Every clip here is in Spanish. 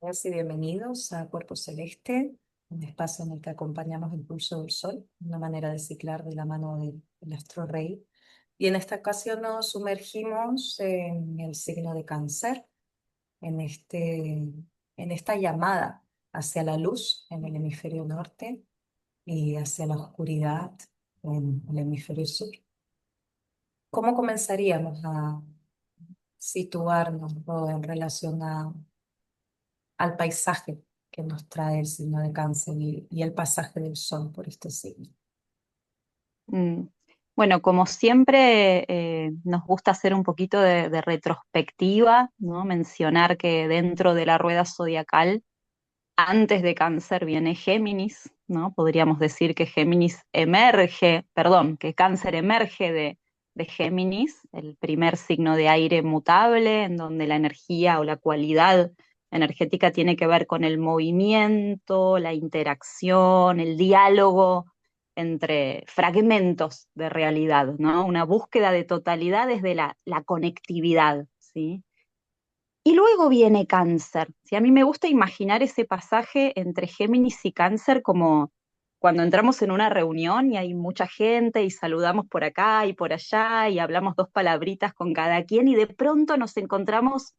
Buenas y bienvenidos a Cuerpo Celeste, un espacio en el que acompañamos el pulso del sol, una manera de ciclar de la mano del astro rey. Y en esta ocasión nos sumergimos en el signo de Cáncer, en, en esta llamada hacia la luz en el hemisferio norte y hacia la oscuridad en el hemisferio sur. ¿Cómo comenzaríamos a situarnos en relación al paisaje que nos trae el signo de Cáncer y el pasaje del sol por este signo? Mm. Bueno, como siempre, nos gusta hacer un poquito de retrospectiva, ¿no? Mencionar que dentro de la rueda zodiacal, antes de Cáncer viene Géminis, ¿no? Podríamos decir que que Cáncer emerge de Géminis, el primer signo de aire mutable, en donde la energía o la cualidad energética tiene que ver con el movimiento, la interacción, el diálogo entre fragmentos de realidad, ¿no? Una búsqueda de totalidad desde la conectividad, ¿sí? Y luego viene Cáncer. ¿Sí? A mí me gusta imaginar ese pasaje entre Géminis y Cáncer como cuando entramos en una reunión y hay mucha gente y saludamos por acá y por allá y hablamos dos palabritas con cada quien y de pronto nos encontramos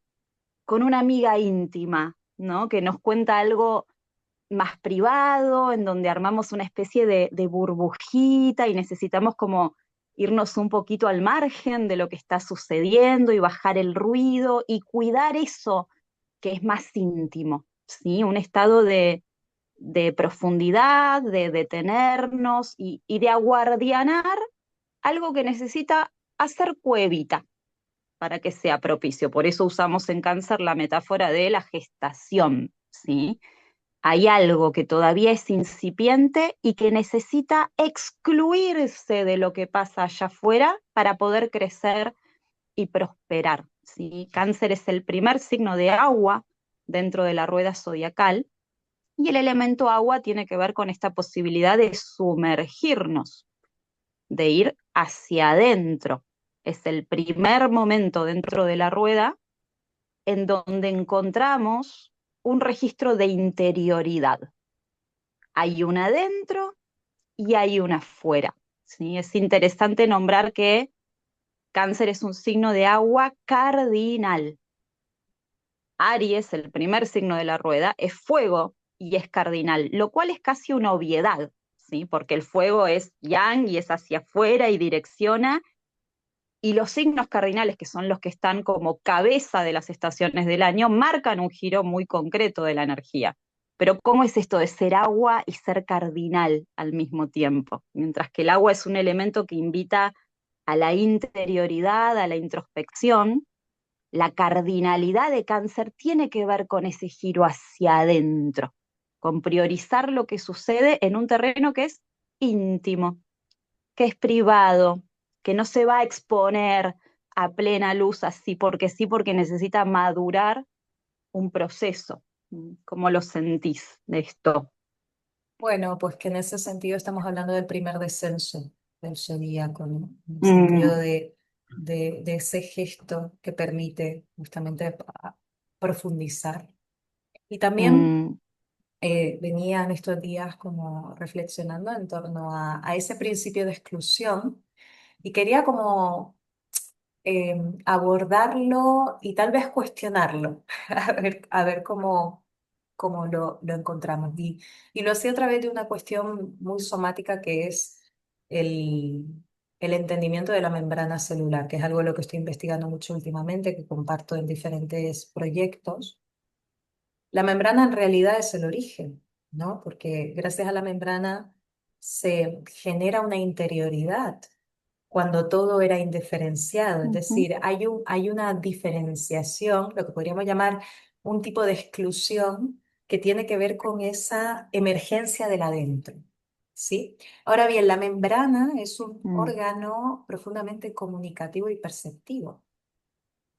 con una amiga íntima, ¿no? Que nos cuenta algo más privado, en donde armamos una especie de burbujita y necesitamos como irnos un poquito al margen de lo que está sucediendo y bajar el ruido y cuidar eso que es más íntimo, ¿sí? Un estado de profundidad, de detenernos y de aguardianar algo que necesita hacer cuevita para que sea propicio. Por eso usamos en Cáncer la metáfora de la gestación, ¿sí? Hay algo que todavía es incipiente y que necesita excluirse de lo que pasa allá afuera para poder crecer y prosperar, ¿sí? Cáncer es el primer signo de agua dentro de la rueda zodiacal y el elemento agua tiene que ver con esta posibilidad de sumergirnos, de ir hacia adentro. Es el primer momento dentro de la rueda en donde encontramos un registro de interioridad. Hay una adentro y hay una afuera, ¿sí? Es interesante nombrar que Cáncer es un signo de agua cardinal. Aries, el primer signo de la rueda, es fuego y es cardinal, lo cual es casi una obviedad, ¿sí? Porque el fuego es yang y es hacia afuera y direcciona, y los signos cardinales, que son los que están como cabeza de las estaciones del año, marcan un giro muy concreto de la energía. Pero ¿cómo es esto de ser agua y ser cardinal al mismo tiempo? Mientras que el agua es un elemento que invita a la interioridad, a la introspección, la cardinalidad de Cáncer tiene que ver con ese giro hacia adentro, con priorizar lo que sucede en un terreno que es íntimo, que es privado, que no se va a exponer a plena luz así porque sí, porque necesita madurar un proceso. ¿Cómo lo sentís de esto? Bueno, pues que en ese sentido estamos hablando del primer descenso del zodíaco, ¿no? En el sentido Mm, de ese gesto que permite justamente profundizar. Y también mm, venía en estos días como reflexionando en torno a ese principio de exclusión y quería como abordarlo y tal vez cuestionarlo, a ver cómo lo encontramos. Y lo hacía a través de una cuestión muy somática que es el, el entendimiento de la membrana celular, que es algo de lo que estoy investigando mucho últimamente, que comparto en diferentes proyectos. La membrana en realidad es el origen, ¿no? Porque gracias a la membrana se genera una interioridad cuando todo era indiferenciado. Es ujú, decir, hay una diferenciación, lo que podríamos llamar un tipo de exclusión que tiene que ver con esa emergencia del adentro. ¿Sí? Ahora bien, la membrana es un mm, órgano profundamente comunicativo y perceptivo.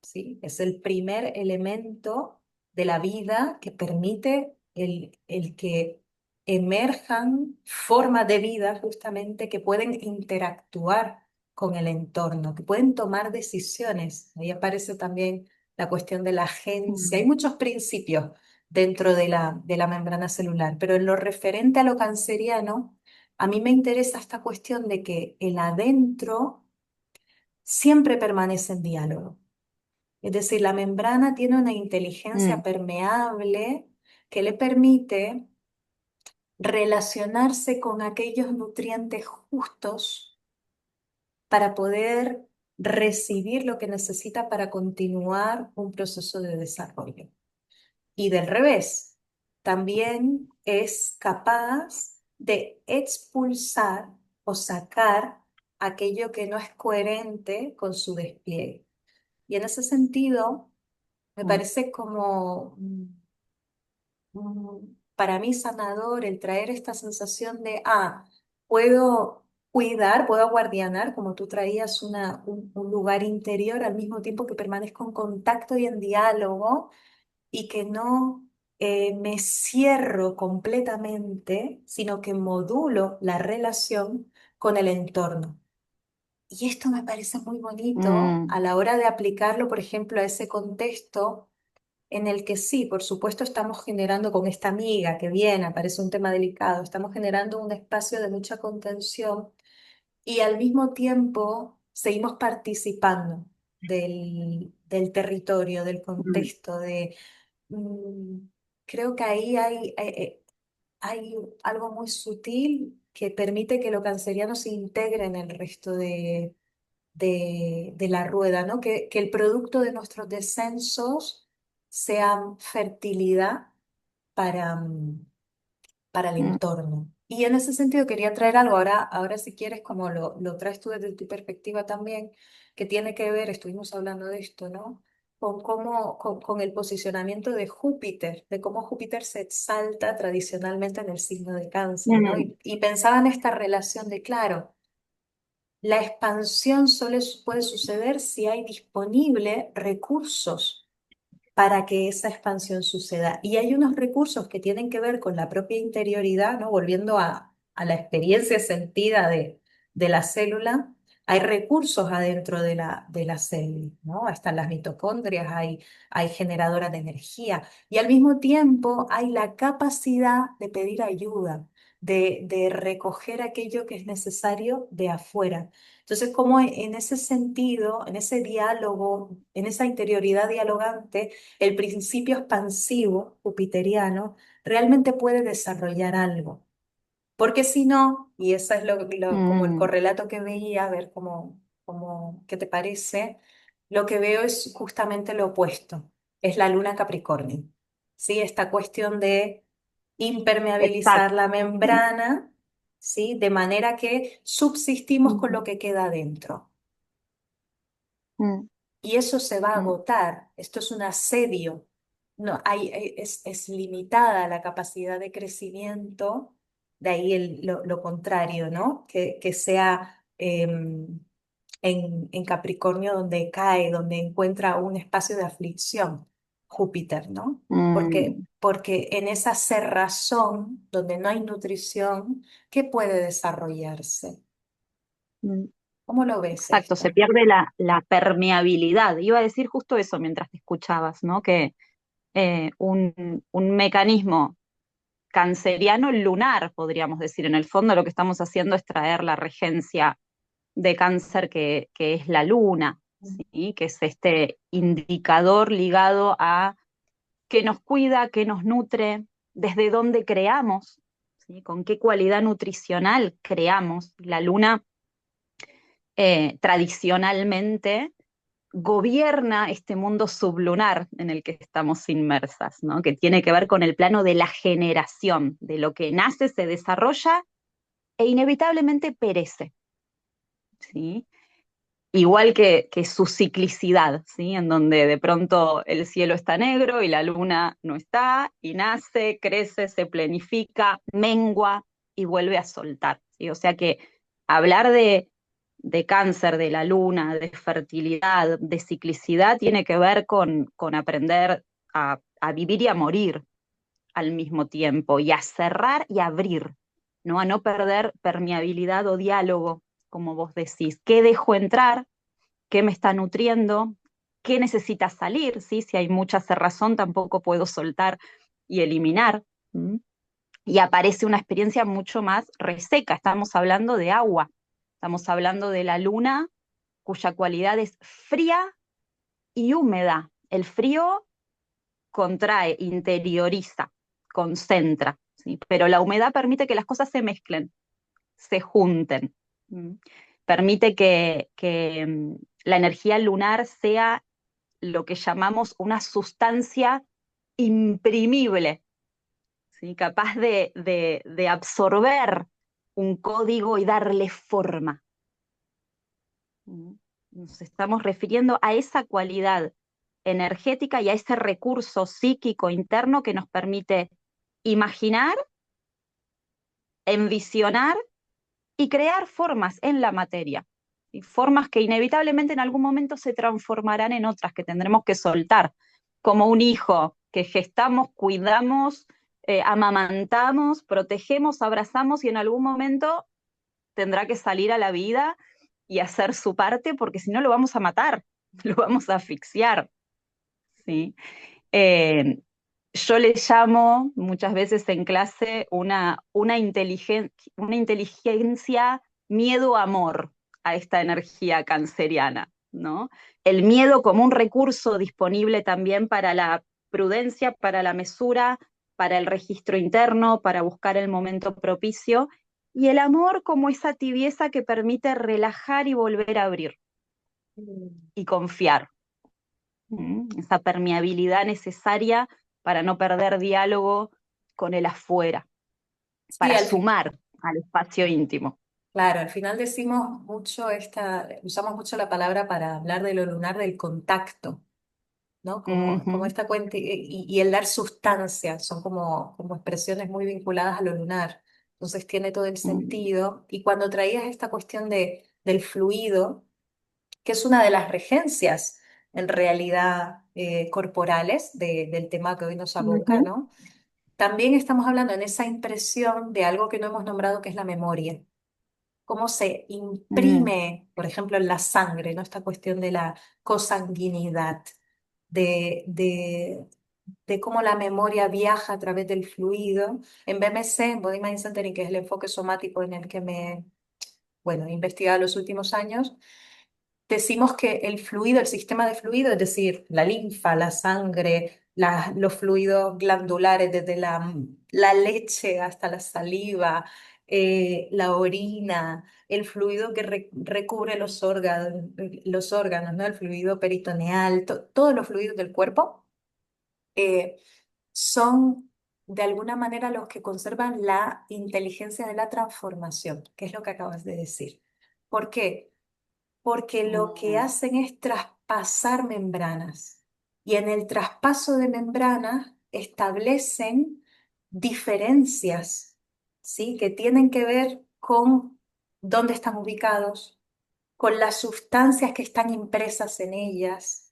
¿Sí? Es el primer elemento de la vida que permite el que emerjan formas de vida justamente que pueden interactuar con el entorno, que pueden tomar decisiones. Ahí aparece también la cuestión de la agencia. Hay mm, muchos principios dentro de la membrana celular. Pero en lo referente a lo canceriano, a mí me interesa esta cuestión de que el adentro siempre permanece en diálogo. Es decir, la membrana tiene una inteligencia Mm, permeable que le permite relacionarse con aquellos nutrientes justos para poder recibir lo que necesita para continuar un proceso de desarrollo. Y del revés, también es capaz de expulsar o sacar aquello que no es coherente con su despliegue. Y en ese sentido, me mm, parece como para mí sanador el traer esta sensación de, puedo cuidar, puedo guardianar, como tú traías un lugar interior al mismo tiempo que permanezco en contacto y en diálogo y que no me cierro completamente, sino que modulo la relación con el entorno. Y esto me parece muy bonito mm, a la hora de aplicarlo, por ejemplo, a ese contexto en el que sí, por supuesto, estamos generando con esta amiga que viene, aparece un tema delicado, estamos generando un espacio de mucha contención y al mismo tiempo seguimos participando del territorio, del mm, contexto, mm, creo que ahí hay algo muy sutil que permite que lo canceriano se integre en el resto de la rueda, ¿no? Que el producto de nuestros descensos sea fertilidad para, para el mm, entorno. Y en ese sentido quería traer algo, ahora si quieres, como lo traes tú desde tu perspectiva también, que tiene que ver, estuvimos hablando de esto, ¿no? Con el posicionamiento de Júpiter, de cómo Júpiter se exalta tradicionalmente en el signo de Cáncer, ¿no? mm, Y pensaba en esta relación de, claro, la expansión solo puede suceder si hay disponible recursos para que esa expansión suceda. Y hay unos recursos que tienen que ver con la propia interioridad, ¿no? Volviendo a la experiencia sentida de la célula, hay recursos adentro de la célula, ¿no? Están las mitocondrias, hay generadoras de energía y al mismo tiempo hay la capacidad de pedir ayuda. De recoger aquello que es necesario de afuera. Entonces, como en ese sentido, en ese diálogo, en esa interioridad dialogante, el principio expansivo jupiteriano realmente puede desarrollar algo. Porque si no, y eso es como el mm, correlato que veía, a ver qué te parece, lo que veo es justamente lo opuesto, es la luna Capricornio. ¿Sí? Esta cuestión de impermeabilizar exacto. la membrana, ¿sí? De manera que subsistimos con Mm, lo que queda adentro. mm, Y eso se va a mm, agotar. Esto es un asedio. No, es limitada la capacidad de crecimiento, de ahí lo contrario, ¿no? Que sea en Capricornio donde cae, donde encuentra un espacio de aflicción, Júpiter, ¿no? mm, Porque en esa cerrazón donde no hay nutrición, ¿qué puede desarrollarse? mm. ¿Cómo lo ves Exacto, se esto? pierde la permeabilidad. Iba a decir justo eso mientras te escuchabas, ¿no? Que un mecanismo canceriano lunar, podríamos decir, en el fondo lo que estamos haciendo es traer la regencia de cáncer que es la luna, ¿sí? Que es este indicador ligado a qué nos cuida, qué nos nutre, desde dónde creamos, ¿sí? Con qué cualidad nutricional creamos. La luna tradicionalmente gobierna este mundo sublunar en el que estamos inmersas, ¿no? Que tiene que ver con el plano de la generación, de lo que nace, se desarrolla e inevitablemente perece, ¿sí? Igual que su ciclicidad, ¿sí? En donde de pronto el cielo está negro y la luna no está, y nace, crece, se planifica, mengua y vuelve a soltar, ¿sí? O sea que hablar de cáncer, de la luna, de fertilidad, de ciclicidad, tiene que ver con aprender a vivir y a morir al mismo tiempo, y a cerrar y abrir, ¿no? A no perder permeabilidad o diálogo, como vos decís. ¿Qué dejo entrar? ¿Qué me está nutriendo? ¿Qué necesita salir? ¿Sí? Si hay mucha cerrazón, tampoco puedo soltar y eliminar. Y aparece una experiencia mucho más reseca. Estamos hablando de agua, estamos hablando de la luna, cuya cualidad es fría y húmeda. El frío contrae, interioriza, concentra, ¿sí? Pero la humedad permite que las cosas se mezclen, se junten. ¿Mm? Permite que la energía lunar sea lo que llamamos una sustancia imprimible, ¿sí? Capaz de absorber un código y darle forma. ¿Mm? Nos estamos refiriendo a esa cualidad energética y a ese recurso psíquico interno que nos permite imaginar, envisionar y crear formas en la materia, y formas que inevitablemente en algún momento se transformarán en otras que tendremos que soltar, como un hijo que gestamos, cuidamos, amamantamos, protegemos, abrazamos y en algún momento tendrá que salir a la vida y hacer su parte porque si no lo vamos a matar, lo vamos a asfixiar, ¿sí? Eh, yo le llamo muchas veces en clase una inteligencia miedo-amor a esta energía canceriana, ¿no? El miedo como un recurso disponible también para la prudencia, para la mesura, para el registro interno, para buscar el momento propicio, y el amor como esa tibieza que permite relajar y volver a abrir y confiar. Esa permeabilidad necesaria para no perder diálogo con el afuera, Sí, para sumar al espacio íntimo. claro, al final decimos mucho usamos mucho la palabra para hablar de lo lunar del contacto, ¿no? Como Ujú, esta cuenta y el dar sustancia, son como expresiones muy vinculadas a lo lunar. Entonces tiene todo el ujú, sentido. Y cuando traías esta cuestión del fluido, que es una de las regencias en realidad corporales del tema que hoy nos aboca, ujú, ¿no? También estamos hablando en esa impresión de algo que no hemos nombrado, que es la memoria. Cómo se mm, imprime, por ejemplo, en la sangre, ¿no? Esta cuestión de la cosanguinidad, de, de, de cómo la memoria viaja a través del fluido. En BMC, en Body Mind Centering, que es el enfoque somático en el que bueno, he investigado los últimos años, decimos que el fluido, el sistema de fluido, es decir, la linfa, la sangre, los fluidos glandulares, desde la leche hasta la saliva, la orina, el fluido que recubre los órganos, ¿no? El fluido peritoneal, todos los fluidos del cuerpo eh, son de alguna manera los que conservan la inteligencia de la transformación, que es lo que acabas de decir. ¿Por qué? Porque lo que mm, hacen es traspasar membranas y en el traspaso de membranas establecen diferencias, ¿sí? Que tienen que ver con dónde están ubicados, con las sustancias que están impresas en ellas,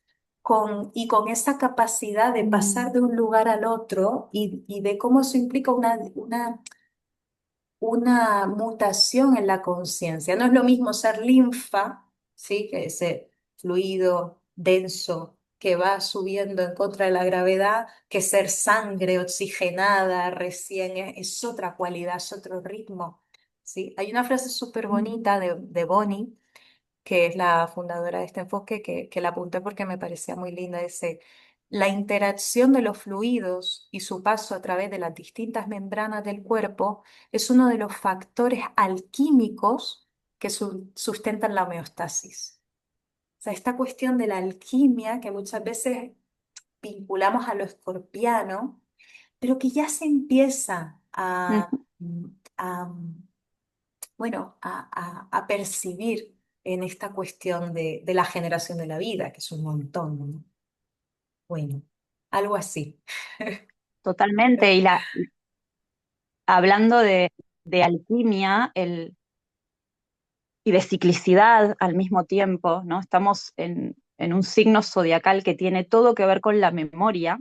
y con esa capacidad de pasar mm, de un lugar al otro y de cómo eso implica una mutación en la conciencia. No es lo mismo ser linfa, ¿sí? Que ese fluido denso que va subiendo en contra de la gravedad, que ser sangre oxigenada recién es otra cualidad, es otro ritmo. ¿Sí? Hay una frase súper bonita de Bonnie, que es la fundadora de este enfoque, que la apunté porque me parecía muy linda. Dice, la interacción de los fluidos y su paso a través de las distintas membranas del cuerpo es uno de los factores alquímicos que sustentan la homeostasis. O sea, esta cuestión de la alquimia que muchas veces vinculamos a lo escorpiano, pero que ya se empieza ujú. a bueno, a percibir en esta cuestión de la generación de la vida, que es un montón, ¿no? Bueno, algo así. Totalmente. Hablando de alquimia y de ciclicidad al mismo tiempo, ¿no? Estamos en un signo zodiacal que tiene todo que ver con la memoria,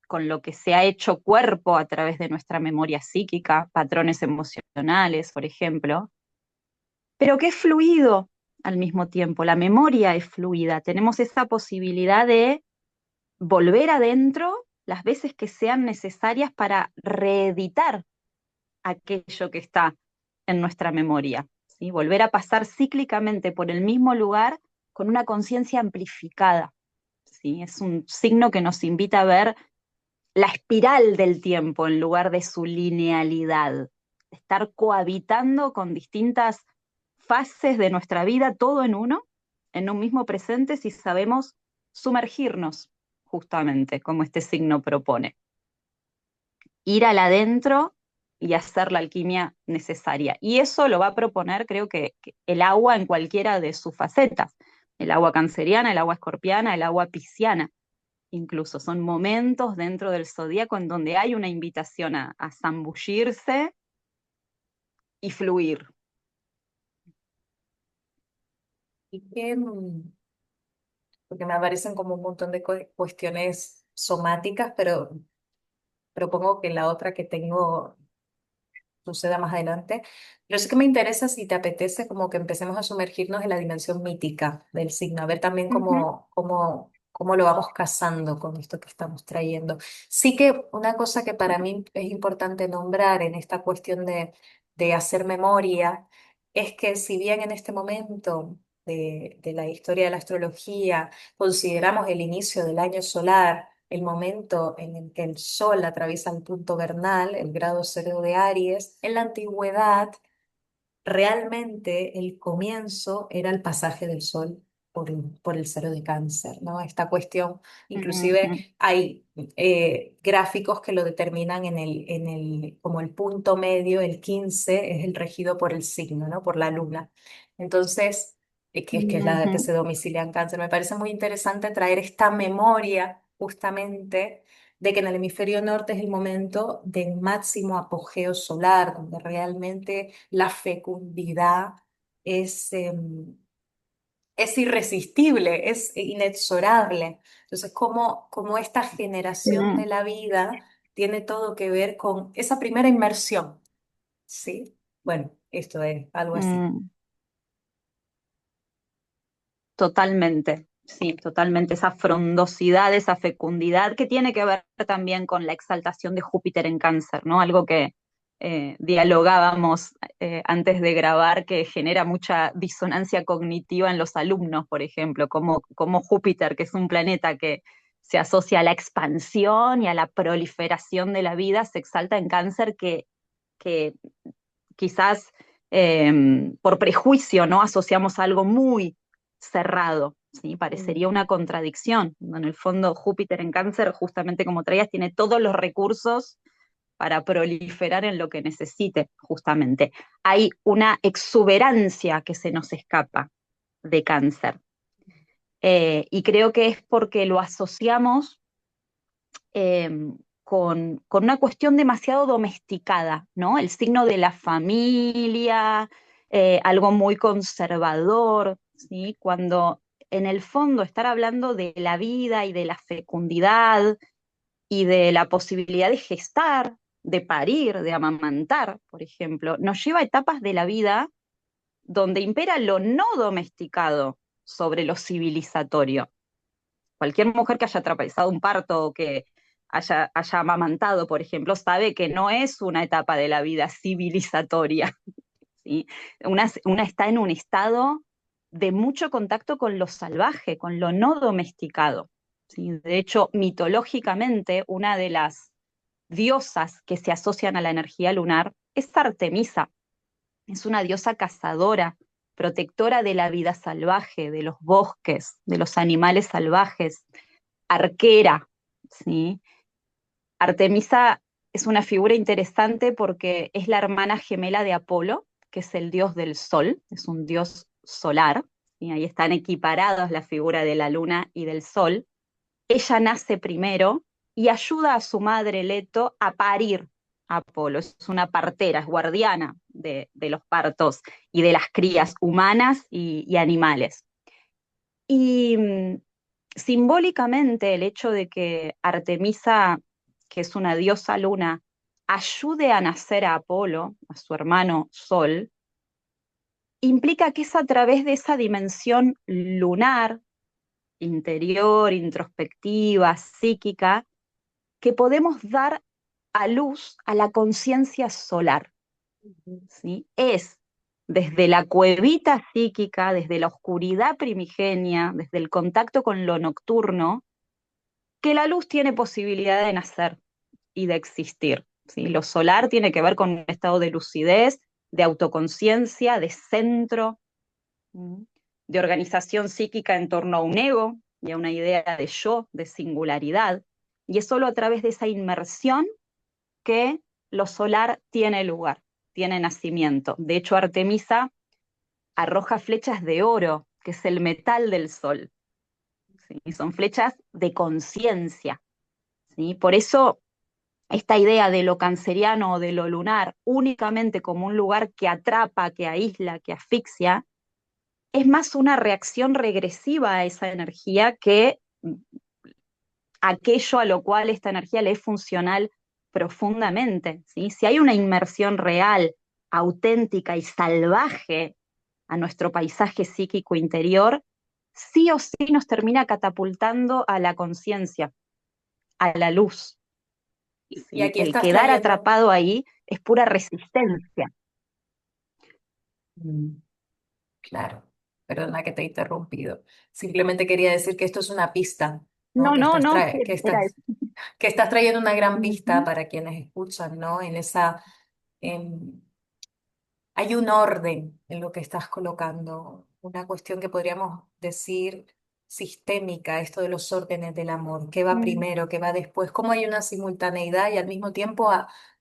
con lo que se ha hecho cuerpo a través de nuestra memoria psíquica, patrones emocionales, por ejemplo, pero que es fluido al mismo tiempo. La memoria es fluida. Tenemos esa posibilidad de volver adentro las veces que sean necesarias para reeditar aquello que está en nuestra memoria, ¿sí? Volver a pasar cíclicamente por el mismo lugar con una conciencia amplificada, ¿sí? Es un signo que nos invita a ver la espiral del tiempo en lugar de su linealidad, estar cohabitando con distintas fases de nuestra vida, todo en un mismo presente, si sabemos sumergirnos, justamente, como este signo propone. Ir al adentro y hacer la alquimia necesaria. Y eso lo va a proponer, creo que el agua en cualquiera de sus facetas. El agua canceriana, el agua escorpiana, el agua pisciana. Incluso son momentos dentro del zodíaco en donde hay una invitación a zambullirse y fluir. Y que, porque me aparecen como un montón de cuestiones somáticas, pero propongo que la otra que tengo suceda más adelante. Pero sí que me interesa si te apetece como que empecemos a sumergirnos en la dimensión mítica del signo, a ver también Ujú, cómo lo vamos casando con esto que estamos trayendo. Sí que una cosa que para mí es importante nombrar en esta cuestión de hacer memoria es que si bien en este momento de la historia de la astrología consideramos el inicio del año solar, el momento en el que el Sol atraviesa el punto vernal, el grado cero de Aries, en la antigüedad realmente el comienzo era el pasaje del Sol por el cero de Cáncer, ¿no? Esta cuestión, ujú, inclusive hay gráficos que lo determinan como el punto medio, el 15 es el regido por el signo, ¿no? Por la luna. Entonces, que es la que ujú, se domicilia en Cáncer. Me parece muy interesante traer esta memoria justamente de que en el hemisferio norte es el momento del máximo apogeo solar, donde realmente la fecundidad es, es irresistible, es inexorable. Entonces, cómo esta generación de ujú. la vida tiene todo que ver con esa primera inmersión, ¿sí? Bueno, esto es algo así. Mm, totalmente, sí, totalmente. Esa frondosidad, esa fecundidad que tiene que ver también con la exaltación de Júpiter en Cáncer, ¿no? Algo que dialogábamos antes de grabar, que genera mucha disonancia cognitiva en los alumnos, por ejemplo, como Júpiter, que es un planeta que se asocia a la expansión y a la proliferación de la vida, se exalta en Cáncer, que quizás por prejuicio, ¿no? Asociamos a algo muy cerrado, ¿sí? Parecería Mm. una contradicción. En el fondo, Júpiter en Cáncer, justamente como traías, tiene todos los recursos para proliferar en lo que necesite, justamente. Hay una exuberancia que se nos escapa de Cáncer. Y creo que es porque lo asociamos eh, con una cuestión demasiado domesticada, ¿no? El signo de la familia, algo muy conservador, ¿sí? Cuando en el fondo estar hablando de la vida y de la fecundidad y de la posibilidad de gestar, de parir, de amamantar, por ejemplo, nos lleva a etapas de la vida donde impera lo no domesticado sobre lo civilizatorio. Cualquier mujer que haya atravesado un parto o que haya amamantado, por ejemplo, sabe que no es una etapa de la vida civilizatoria, ¿sí? Una está en un estado de mucho contacto con lo salvaje, con lo no domesticado, ¿sí? De hecho, mitológicamente, una de las diosas que se asocian a la energía lunar es Artemisa. Es una diosa cazadora, protectora de la vida salvaje, de los bosques, de los animales salvajes, arquera, ¿sí? Artemisa es una figura interesante porque es la hermana gemela de Apolo, que es el dios del sol, es un dios solar, y ahí están equiparados la figura de la luna y del sol. Ella nace primero y ayuda a su madre Leto a parir a Apolo. Es una partera, es guardiana de los partos y de las crías humanas y animales. Y simbólicamente el hecho de que Artemisa, que es una diosa luna, ayude a nacer a Apolo, a su hermano Sol, implica que es a través de esa dimensión lunar, interior, introspectiva, psíquica, que podemos dar a luz a la conciencia solar, ¿sí? Es desde la cuevita psíquica, desde la oscuridad primigenia, desde el contacto con lo nocturno, que la luz tiene posibilidad de nacer y de existir, ¿sí? Lo solar tiene que ver con un estado de lucidez, de autoconciencia, de centro, de organización psíquica en torno a un ego y a una idea de yo, de singularidad. Y es solo a través de esa inmersión que lo solar tiene lugar, tiene nacimiento. De hecho, Artemisa arroja flechas de oro, que es el metal del sol, ¿sí? Son flechas de conciencia, ¿sí? Por eso esta idea de lo canceriano o de lo lunar únicamente como un lugar que atrapa, que aísla, que asfixia, es más una reacción regresiva a esa energía que aquello a lo cual esta energía le es funcional profundamente, ¿sí? Si hay una inmersión real, auténtica y salvaje a nuestro paisaje psíquico interior, sí o sí nos termina catapultando a la conciencia, a la luz, Y ¿sí? aquí El estás quedar trayendo, atrapado ahí es pura resistencia. mm, claro, perdona que te he interrumpido. Simplemente quería decir que esto es una pista, ¿no? No, no, no, sí, era eso. Que estás trayendo una gran pista Ujú, para quienes escuchan, ¿no? En esa, em, hay un orden en lo que estás colocando, una cuestión que podríamos decir sistémica, esto de los órdenes del amor, qué va mm, primero, qué va después, cómo hay una simultaneidad y al mismo tiempo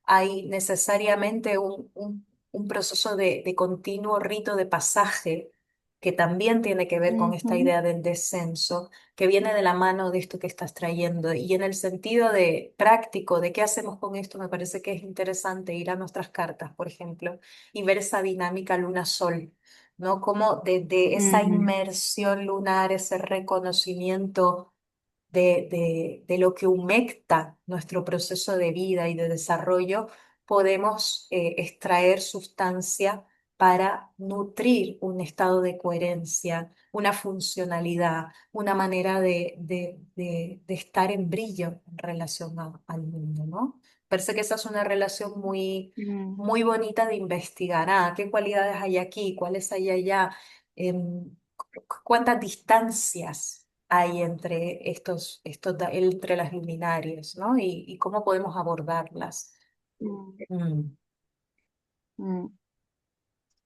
hay necesariamente un proceso de continuo rito de pasaje que también tiene que ver con esta ujú, idea del descenso, que viene de la mano de esto que estás trayendo. Y en el sentido de práctico, de qué hacemos con esto, me parece que es interesante ir a nuestras cartas, por ejemplo y ver esa dinámica luna-sol, ¿no? Como de esa mm, inmersión lunar, ese reconocimiento de lo que humecta nuestro proceso de vida y de desarrollo, podemos extraer sustancia para nutrir un estado de coherencia, una funcionalidad, una manera de estar en brillo en relación al mundo, ¿no? Parece que esa es una relación mm, muy bonita de investigar. Ah, ¿qué cualidades hay aquí? ¿Cuáles hay allá? ¿Cuántas distancias hay entre entre las luminarias, ¿no? Y cómo podemos abordarlas. mm, Mm, mm.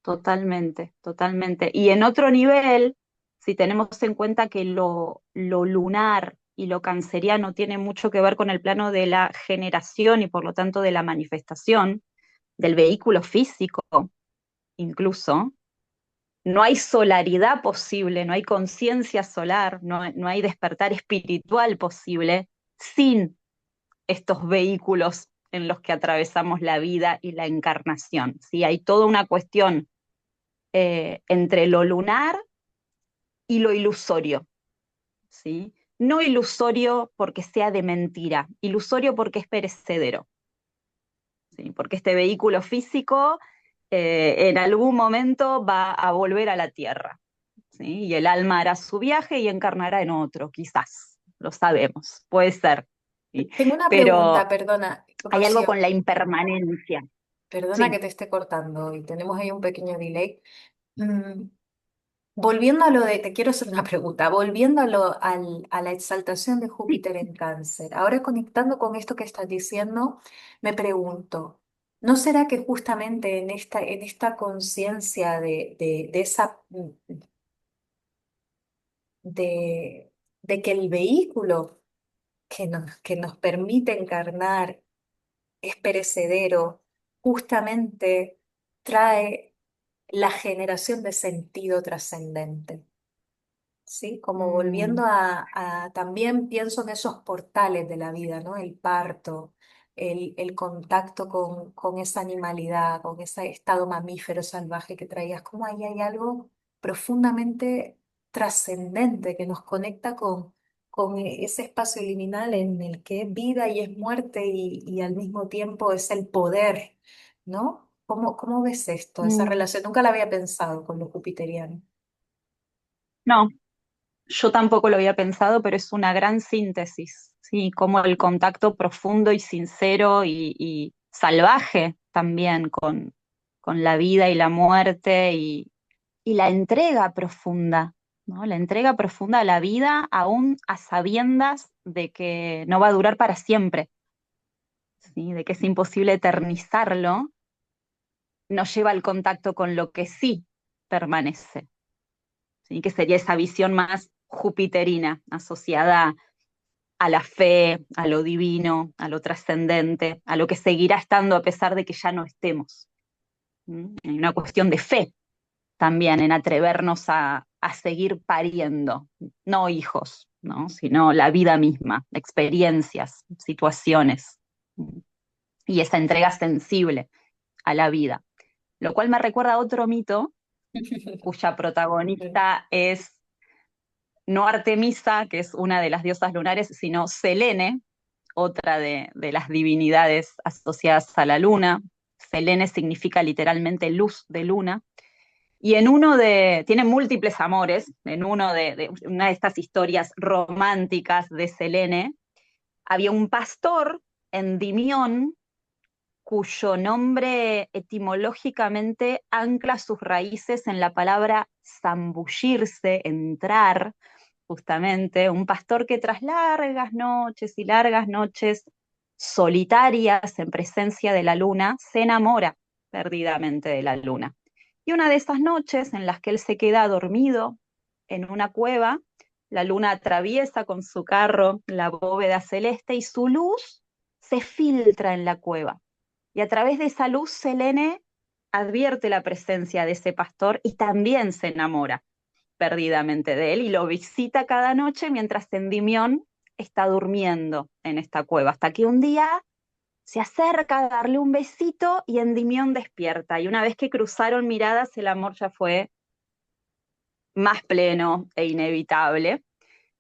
Totalmente, totalmente. Y en otro nivel, si tenemos en cuenta que lo lunar y lo canceriano tiene mucho que ver con el plano de la generación y por lo tanto de la manifestación, del vehículo físico incluso, no hay solaridad posible, no hay conciencia solar, no hay despertar espiritual posible sin estos vehículos en los que atravesamos la vida y la encarnación. ¿Sí? Hay toda una cuestión entre lo lunar y lo ilusorio, ¿sí? No ilusorio porque sea de mentira, ilusorio porque es perecedero, ¿sí? Porque este vehículo físico en algún momento va a volver a la Tierra, ¿sí? Y el alma hará su viaje y encarnará en otro, quizás, lo sabemos, puede ser, ¿sí? Tengo una pregunta, Pero perdona, hay algo con Rocío, la impermanencia, perdona que sí. te esté cortando y tenemos ahí un pequeño delay. Mm, Volviendo a lo de, te quiero hacer una pregunta, volviendo a la exaltación de Júpiter en Cáncer, ahora conectando con esto que estás diciendo, me pregunto, ¿no será que justamente en esta conciencia de esa, de que el vehículo que nos permite encarnar es perecedero, justamente trae la generación de sentido trascendente? ¿Sí? Como volviendo Mm, también pienso en esos portales de la vida, ¿no? El parto, el contacto con esa animalidad, con ese estado mamífero salvaje que traías, como ahí hay algo profundamente trascendente que nos conecta con ese espacio liminal en el que es vida y es muerte y al mismo tiempo es el poder, ¿no? ¿Cómo ves esto, esa mm. relación? Nunca la había pensado con lo jupiteriano. No, yo tampoco lo había pensado, pero es una gran síntesis, ¿sí? Como el contacto profundo y sincero y salvaje también con la vida y la muerte y la entrega profunda, ¿no? La entrega profunda a la vida, aún a sabiendas de que no va a durar para siempre, ¿sí? De que es imposible eternizarlo, nos lleva al contacto con lo que sí permanece, ¿sí? Que sería esa visión más jupiterina, asociada a la fe, a lo divino, a lo trascendente, a lo que seguirá estando a pesar de que ya no estemos. ¿Mm? Hay una cuestión de fe también en atrevernos a seguir pariendo, no hijos, ¿no? Sino la vida misma, experiencias, situaciones, y esa entrega sensible a la vida. Lo cual me recuerda a otro mito cuya protagonista es no Artemisa, que es una de las diosas lunares, sino Selene, otra de las divinidades asociadas a la luna. Selene significa literalmente luz de luna. Y tiene múltiples amores, en una de estas historias románticas de Selene, había un pastor, Endimión, cuyo nombre etimológicamente ancla sus raíces en la palabra zambullirse, entrar, justamente, un pastor que tras largas noches y largas noches solitarias en presencia de la luna, se enamora perdidamente de la luna. Y una de esas noches en las que él se queda dormido en una cueva, la luna atraviesa con su carro la bóveda celeste y su luz se filtra en la cueva. Y a través de esa luz, Selene advierte la presencia de ese pastor y también se enamora perdidamente de él y lo visita cada noche mientras Endimión está durmiendo en esta cueva, hasta que un día se acerca a darle un besito y Endimión despierta. Y una vez que cruzaron miradas, el amor ya fue más pleno e inevitable,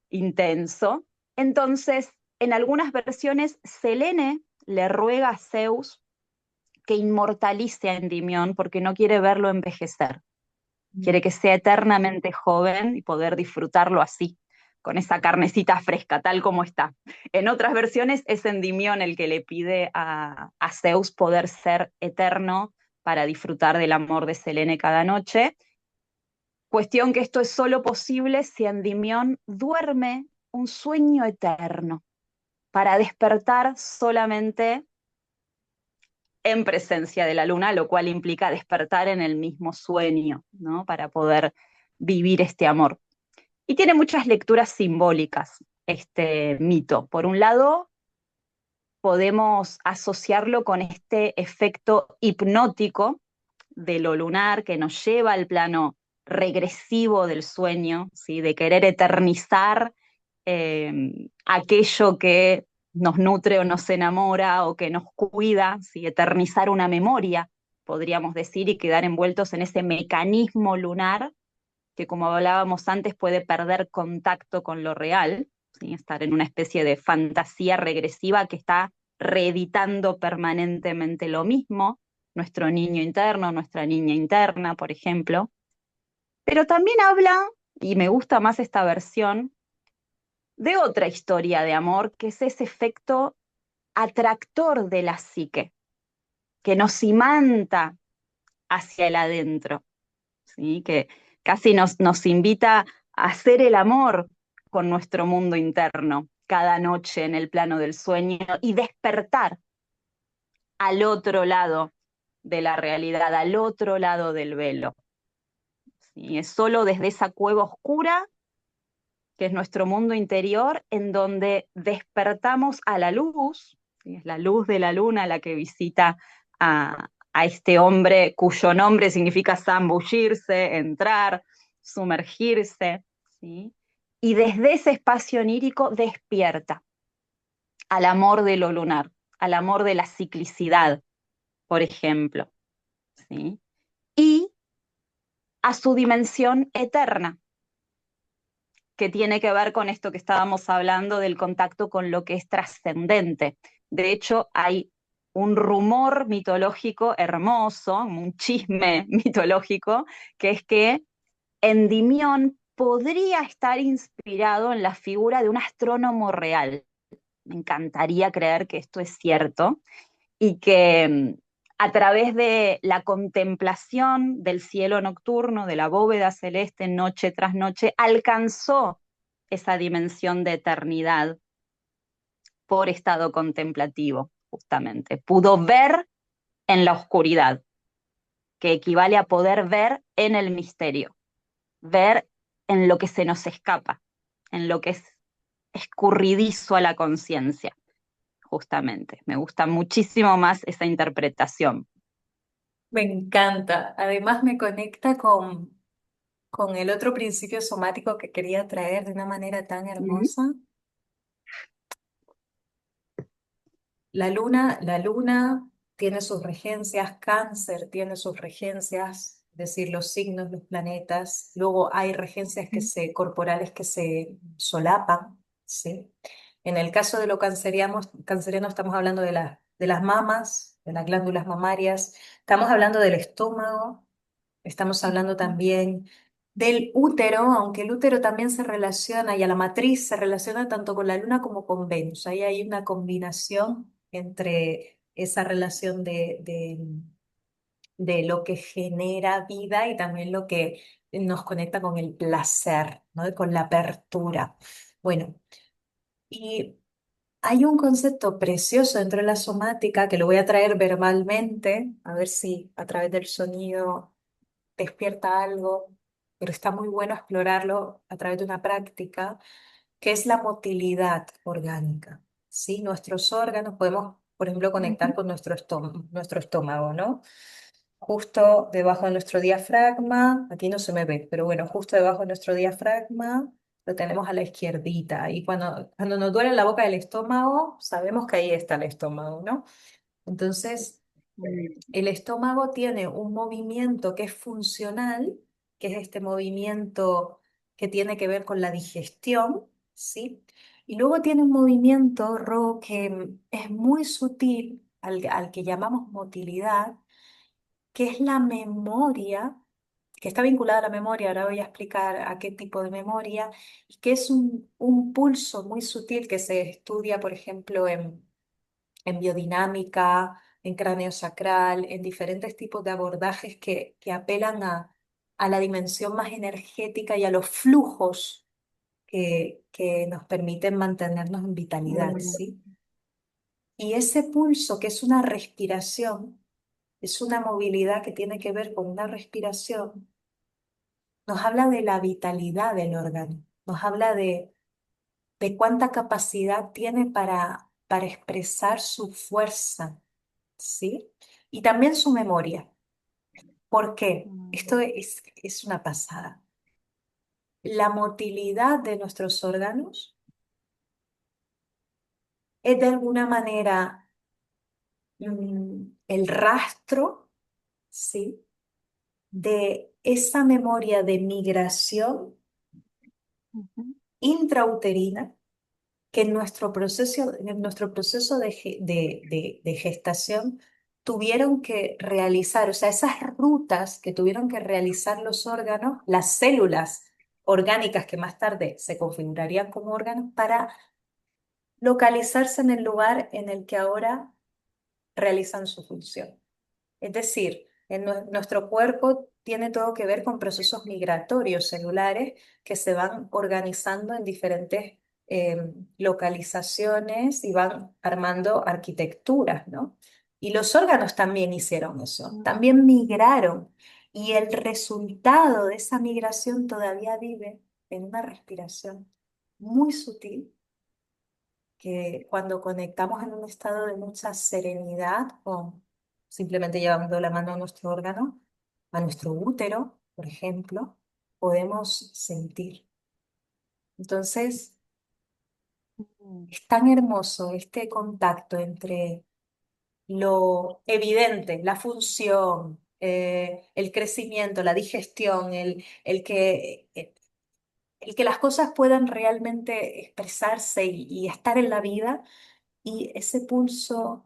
intenso. Entonces, en algunas versiones, Selene le ruega a Zeus que inmortalice a Endymión porque no quiere verlo envejecer. Quiere que sea eternamente joven y poder disfrutarlo así, con esa carnecita fresca, tal como está. En otras versiones es Endymión el que le pide a Zeus poder ser eterno para disfrutar del amor de Selene cada noche. Cuestión que esto es solo posible si Endymión duerme un sueño eterno, para despertar solamente en presencia de la luna, lo cual implica despertar en el mismo sueño, ¿no? Para poder vivir este amor. Y tiene muchas lecturas simbólicas este mito. Por un lado, podemos asociarlo con este efecto hipnótico de lo lunar que nos lleva al plano regresivo del sueño, ¿sí? De querer eternizar aquello que nos nutre o nos enamora o que nos cuida, ¿sí? Eternizar una memoria, podríamos decir, y quedar envueltos en ese mecanismo lunar que, como hablábamos antes, puede perder contacto con lo real, ¿sí? Estar en una especie de fantasía regresiva que está reeditando permanentemente lo mismo, nuestro niño interno, nuestra niña interna, por ejemplo. Pero también habla, y me gusta más esta versión, de otra historia de amor, que es ese efecto atractor de la psique, que nos imanta hacia el adentro, ¿sí? Que casi nos invita a hacer el amor con nuestro mundo interno cada noche en el plano del sueño y despertar al otro lado de la realidad, al otro lado del velo. ¿Sí? Es solo desde esa cueva oscura, que es nuestro mundo interior, en donde despertamos a la luz, ¿sí? Es la luz de la luna la que visita a este hombre cuyo nombre significa zambullirse, entrar, sumergirse, ¿sí? Y desde ese espacio onírico despierta al amor de lo lunar, al amor de la ciclicidad, por ejemplo, ¿sí? Y a su dimensión eterna, que tiene que ver con esto que estábamos hablando del contacto con lo que es trascendente. De hecho, hay un rumor mitológico hermoso, un chisme mitológico, que es que Endimión podría estar inspirado en la figura de un astrónomo real, me encantaría creer que esto es cierto y que a través de la contemplación del cielo nocturno, de la bóveda celeste noche tras noche, alcanzó esa dimensión de eternidad por estado contemplativo, justamente. Pudo ver en la oscuridad, que equivale a poder ver en el misterio, ver en lo que se nos escapa, en lo que es escurridizo a la conciencia, justamente. Me gusta muchísimo más esa interpretación. Me encanta. Además me conecta con el otro principio somático que quería traer de una manera tan Ujú, hermosa. La luna tiene sus regencias, Cáncer tiene sus regencias, es decir, los signos, los planetas. Luego hay regencias corporales que se solapan, ¿sí? En el caso de lo canceriano estamos hablando de las mamas, de las glándulas mamarias, estamos hablando del estómago, estamos hablando ujú, también del útero, aunque el útero también se relaciona y a la matriz se relaciona tanto con la luna como con Venus. Ahí hay una combinación entre esa relación de lo que genera vida y también lo que nos conecta con el placer, ¿no? Y con la apertura. Bueno, y hay un concepto precioso dentro de la somática que lo voy a traer verbalmente, a ver si a través del sonido despierta algo, pero está muy bueno explorarlo a través de una práctica, que es la motilidad orgánica. ¿Sí? Nuestros órganos podemos, por ejemplo, conectar ujú, con nuestro estómago, ¿no? Justo debajo de nuestro diafragma, aquí no se me ve, pero bueno, justo debajo de nuestro diafragma lo tenemos a la izquierdita. Y cuando nos duele la boca del estómago, sabemos que ahí está el estómago, ¿no? Entonces, el estómago tiene un movimiento que es funcional, que es este movimiento que tiene que ver con la digestión, ¿sí? Y luego tiene un movimiento, Ro, que es muy sutil, al que llamamos motilidad, que es la memoria, que está vinculada a la memoria, ahora voy a explicar a qué tipo de memoria, y que es un pulso muy sutil que se estudia, por ejemplo, en biodinámica, en cráneo sacral, en diferentes tipos de abordajes que apelan a la dimensión más energética y a los flujos que nos permiten mantenernos en vitalidad, ¿sí? Y ese pulso, que es una respiración, es una movilidad que tiene que ver con una respiración, nos habla de la vitalidad del órgano, nos habla de cuánta capacidad tiene para expresar su fuerza, ¿sí? Y también su memoria. ¿Por qué? mm, Esto es una pasada. La motilidad de nuestros órganos es de alguna manera el rastro, ¿sí? De esa memoria de migración ujú, intrauterina que en nuestro proceso de gestación tuvieron que realizar, o sea, esas rutas que tuvieron que realizar los órganos, las células orgánicas que más tarde se configurarían como órganos para localizarse en el lugar en el que ahora realizan su función. Es decir, nuestro cuerpo tiene todo que ver con procesos migratorios celulares que se van organizando en diferentes localizaciones y van armando arquitecturas, ¿no? Y los órganos también hicieron eso, mm, también migraron. Y el resultado de esa migración todavía vive en una respiración muy sutil que cuando conectamos en un estado de mucha serenidad o simplemente llevando la mano a nuestro órgano, a nuestro útero, por ejemplo, podemos sentir. Entonces, mm, es tan hermoso este contacto entre lo evidente, la función, el crecimiento, la digestión, el que las cosas puedan realmente expresarse y estar en la vida y ese pulso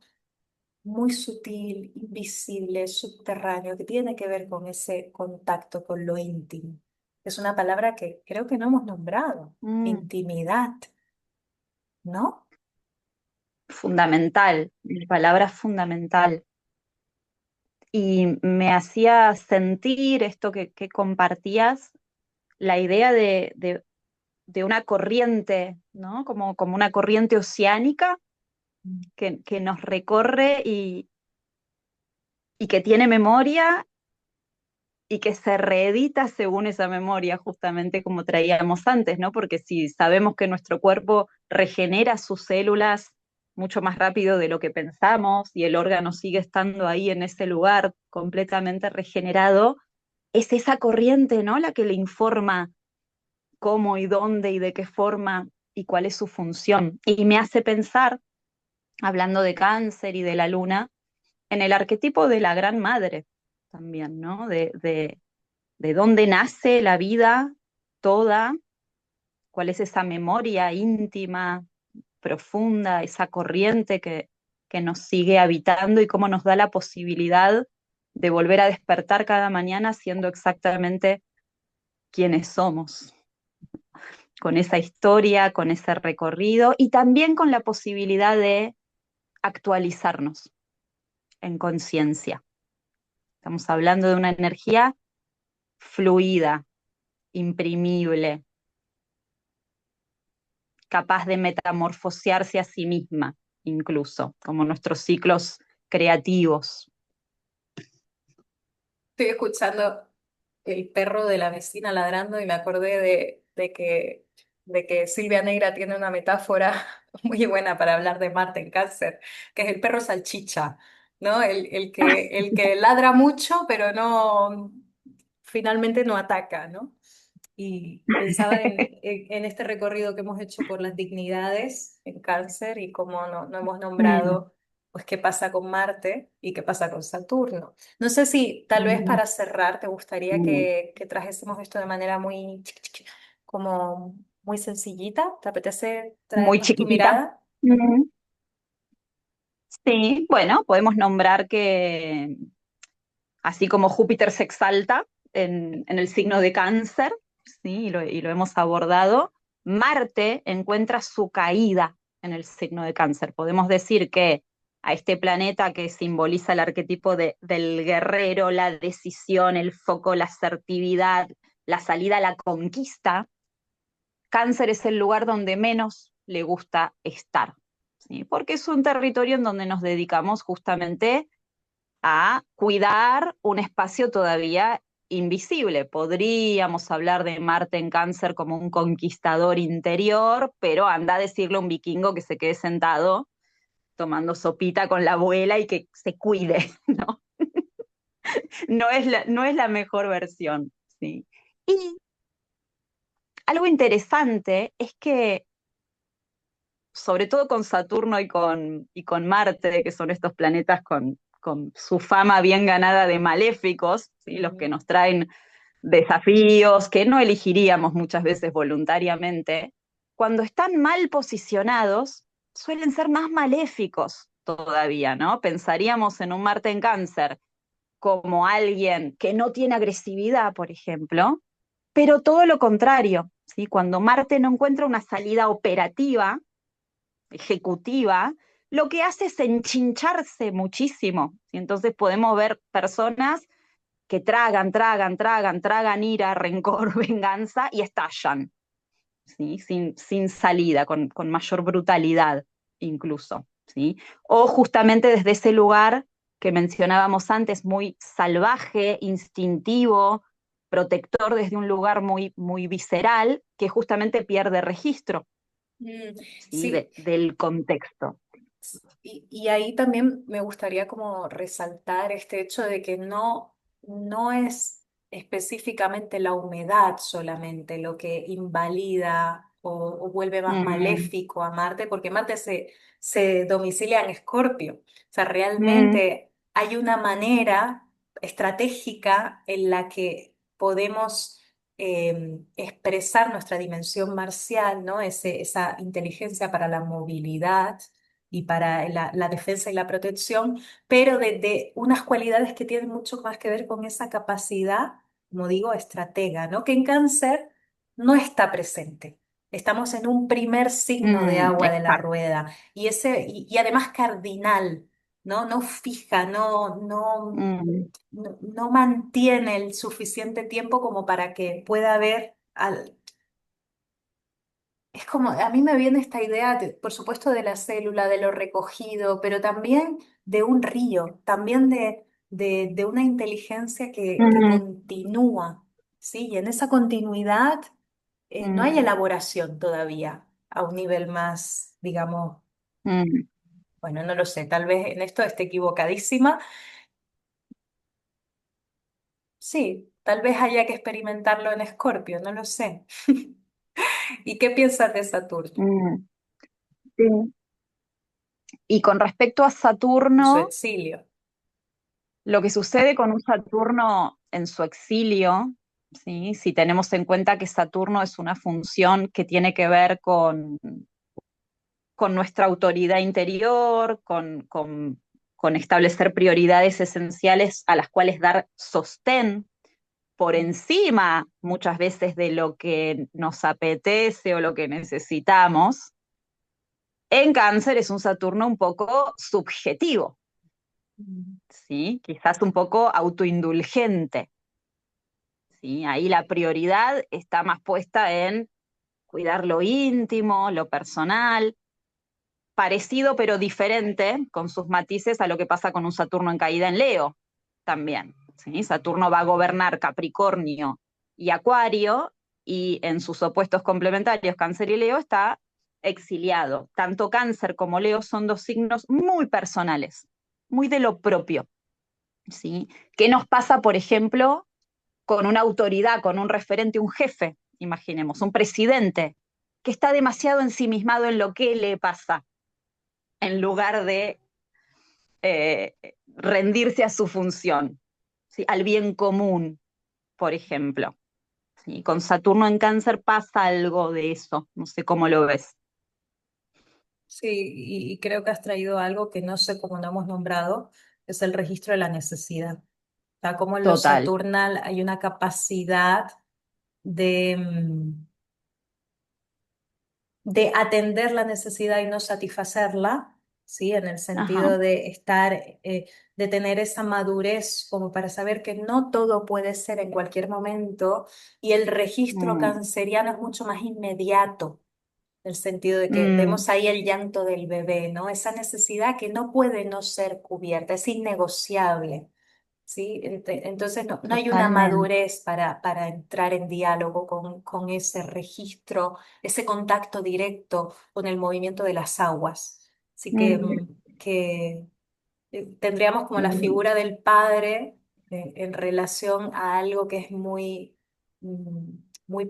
muy sutil, invisible, subterráneo, que tiene que ver con ese contacto con lo íntimo. Es una palabra que creo que no hemos nombrado, mm. intimidad, ¿no? fundamental, mi palabra fundamental. Y me hacía sentir esto que compartías, la idea de una corriente, ¿no? Como una corriente oceánica que nos recorre y que tiene memoria y que se reedita según esa memoria, justamente como traíamos antes, ¿no? Porque si sabemos que nuestro cuerpo regenera sus células mucho más rápido de lo que pensamos y el órgano sigue estando ahí en ese lugar completamente regenerado, es esa corriente, ¿no? La que le informa cómo y dónde y de qué forma y cuál es su función. Y me hace pensar, hablando de cáncer y de la luna, en el arquetipo de la gran madre también, ¿no? De dónde nace la vida toda, cuál es esa memoria íntima, profunda, esa corriente que nos sigue habitando y cómo nos da la posibilidad de volver a despertar cada mañana siendo exactamente quienes somos, con esa historia, con ese recorrido y también con la posibilidad de actualizarnos en conciencia. Estamos hablando de una energía fluida, imprimible, capaz de metamorfosearse a sí misma, incluso, como nuestros ciclos creativos. Estoy escuchando el perro de la vecina ladrando y me acordé de que Silvia Negra tiene una metáfora muy buena para hablar de Marte en Cáncer, que es el perro salchicha, ¿no? El que ladra mucho, pero no, finalmente no ataca, ¿no? Y pensaba en este recorrido que hemos hecho por las dignidades en Cáncer y cómo no hemos Mm, nombrado, pues, qué pasa con Marte y qué pasa con Saturno. No sé si tal vez mm, para cerrar te gustaría mm. que trajésemos esto de manera muy, como muy sencillita. ¿Te apetece Muy traernos tu chiquitita. mirada? Mm. Ujú. Sí, bueno, podemos nombrar que así como Júpiter se exalta en el signo de Cáncer, ¿sí? Y lo hemos abordado, Marte encuentra su caída en el signo de Cáncer. Podemos decir que a este planeta que simboliza el arquetipo del guerrero, la decisión, el foco, la asertividad, la salida a la conquista, Cáncer es el lugar donde menos le gusta estar, ¿sí? Porque es un territorio en donde nos dedicamos justamente a cuidar un espacio todavía invisible. Podríamos hablar de Marte en Cáncer como un conquistador interior, pero anda a decirle a un vikingo que se quede sentado tomando sopita con la abuela y que se cuide, ¿no? No es la mejor versión, ¿sí? Y algo interesante es que, sobre todo con Saturno y con Marte, que son estos planetas con su fama bien ganada de maléficos, ¿sí? Los que Ujú. nos traen desafíos que no elegiríamos muchas veces voluntariamente, cuando están mal posicionados, suelen ser más maléficos todavía, ¿no? Pensaríamos en un Marte en Cáncer como alguien que no tiene agresividad, por ejemplo, pero todo lo contrario, ¿sí? Cuando Marte no encuentra una salida operativa, ejecutiva, lo que hace es enchincharse muchísimo. ¿Sí? Entonces podemos ver personas que tragan ira, rencor, venganza y estallan, ¿sí? Sin salida, con mayor brutalidad incluso, ¿sí? O justamente desde ese lugar que mencionábamos antes, muy salvaje, instintivo, protector desde un lugar muy visceral, que justamente pierde registro, Mm, ¿sí? sí, Del contexto. y ahí también me gustaría como resaltar este hecho de que no es específicamente la humedad solamente lo que invalida o vuelve más Mm, maléfico a Marte, porque Marte se domicilia en Escorpio. O sea, mm, realmente hay una manera estratégica en la que podemos expresar nuestra dimensión marcial, ¿no? Esa inteligencia para la movilidad y para la defensa y la protección, pero de unas cualidades que tienen mucho más que ver con esa capacidad, como digo, estratega, ¿no? Que en Cáncer no está presente. Estamos en un primer signo de agua de la Exacto. rueda y además cardinal, ¿no? No fija, Mm, no mantiene el suficiente tiempo como para que pueda haber es como, a mí me viene esta idea, por supuesto, de la célula, de lo recogido, pero también de un río, también de una inteligencia que mm, continúa, ¿sí? Y en esa continuidad no hay mm, elaboración todavía a un nivel más, digamos, mm, bueno, no lo sé, tal vez en esto esté equivocadísima. Sí, tal vez haya que experimentarlo en Escorpio, no lo sé. ¿Y qué piensas de Saturno mm. Sí. Y con respecto a en su Saturno, exilio? lo que sucede con un Saturno en su exilio, ¿sí? Si tenemos en cuenta que Saturno es una función que tiene que ver con nuestra autoridad interior, con establecer prioridades esenciales a las cuales dar sostén por encima muchas veces de lo que nos apetece o lo que necesitamos. En Cáncer es un Saturno un poco subjetivo, Mm. ¿sí? Quizás un poco autoindulgente, ¿sí? Ahí la prioridad está más puesta en cuidar lo íntimo, lo personal, parecido pero diferente con sus matices a lo que pasa con un Saturno en caída en Leo también, ¿sí? Saturno va a gobernar Capricornio y Acuario y en sus opuestos complementarios, Cáncer y Leo, está exiliado. Tanto Cáncer como Leo son dos signos muy personales, muy de lo propio, ¿sí? ¿Qué nos pasa, por ejemplo, con una autoridad, con un referente, un jefe, imaginemos, un presidente, que está demasiado ensimismado en lo que le pasa, en lugar de eh, rendirse a su función, ¿sí? Al bien común, por ejemplo? ¿Sí? Con Saturno en Cáncer pasa algo de eso, no sé cómo lo ves. Sí, y creo que has traído algo que no sé cómo no hemos nombrado, es el registro de la necesidad. Está como en lo Total. Saturnal hay una capacidad de, de atender la necesidad y no satisfacerla, ¿sí? En el Ajá. sentido de estar, de tener esa madurez como para saber que no todo puede ser en cualquier momento y el registro Mm, canceriano es mucho más inmediato el sentido de que mm, vemos ahí el llanto del bebé, ¿no? Esa necesidad que no puede no ser cubierta, es innegociable, ¿sí? Entonces no hay una totalmente. madurez para entrar en diálogo con ese registro, ese contacto directo con el movimiento de las aguas. Así que, Mm, tendríamos como la mm, figura del padre en relación a algo que es muy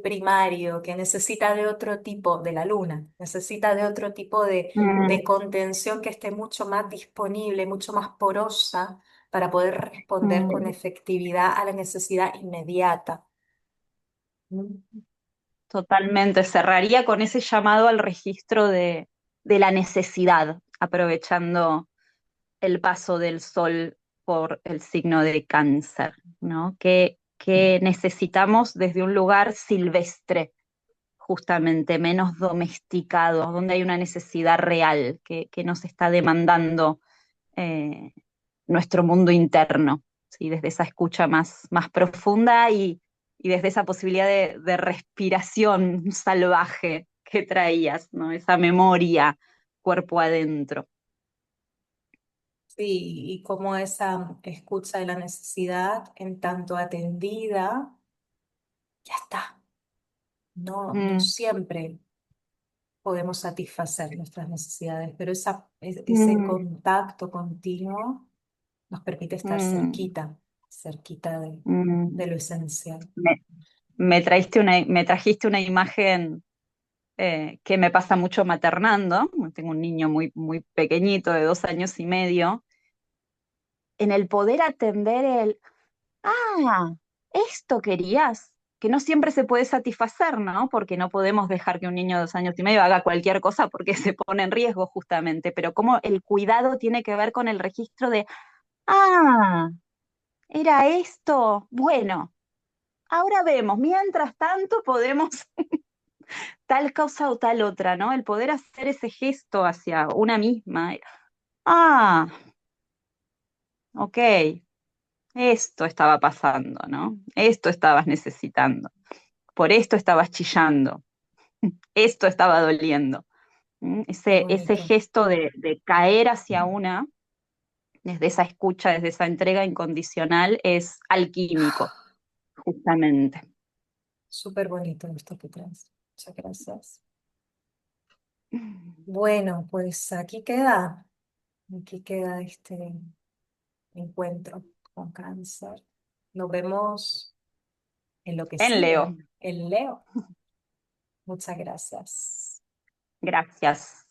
primario, que necesita de otro tipo, de la luna, necesita de otro tipo de mm, contención que esté mucho más disponible, mucho más porosa para poder responder con mm. efectividad a la necesidad inmediata. Mm. Totalmente. Cerraría con ese llamado al registro de la necesidad, aprovechando el paso del sol por el signo de Cáncer, ¿no? Que necesitamos desde un lugar silvestre, justamente, menos domesticado, donde hay una necesidad real que nos está demandando eh, nuestro mundo interno, ¿sí? Desde esa escucha más profunda y desde esa posibilidad de respiración salvaje que traías, ¿no? Esa memoria cuerpo adentro. Sí, y como esa escucha de la necesidad, en tanto atendida, ya está. No Mm, siempre podemos satisfacer nuestras necesidades, pero ese mm, contacto continuo nos permite estar mm, cerquita de mm. lo esencial. Me, me trajiste una imagen que me pasa mucho maternando. Tengo un niño muy pequeñito de 2 años y medio. En el poder atender esto querías, que no siempre se puede satisfacer, ¿no? Porque no podemos dejar que un niño de 2 años y medio haga cualquier cosa porque se pone en riesgo justamente, pero cómo el cuidado tiene que ver con el registro de, ah, era esto, bueno, ahora vemos, mientras tanto podemos tal cosa o tal otra, ¿no? El poder hacer ese gesto hacia una misma. Ah, ok, esto estaba pasando, ¿no? Esto estabas necesitando, por esto estabas chillando, esto estaba doliendo. Qué Ese bonito. gesto de caer hacia una, desde esa escucha, desde esa entrega incondicional, es alquímico, justamente. Súper bonito esto que traes. Muchas gracias. Bueno, pues aquí queda este encuentro con cáncer. Nos vemos en lo que En siga, Leo, en Leo. Muchas gracias. gracias.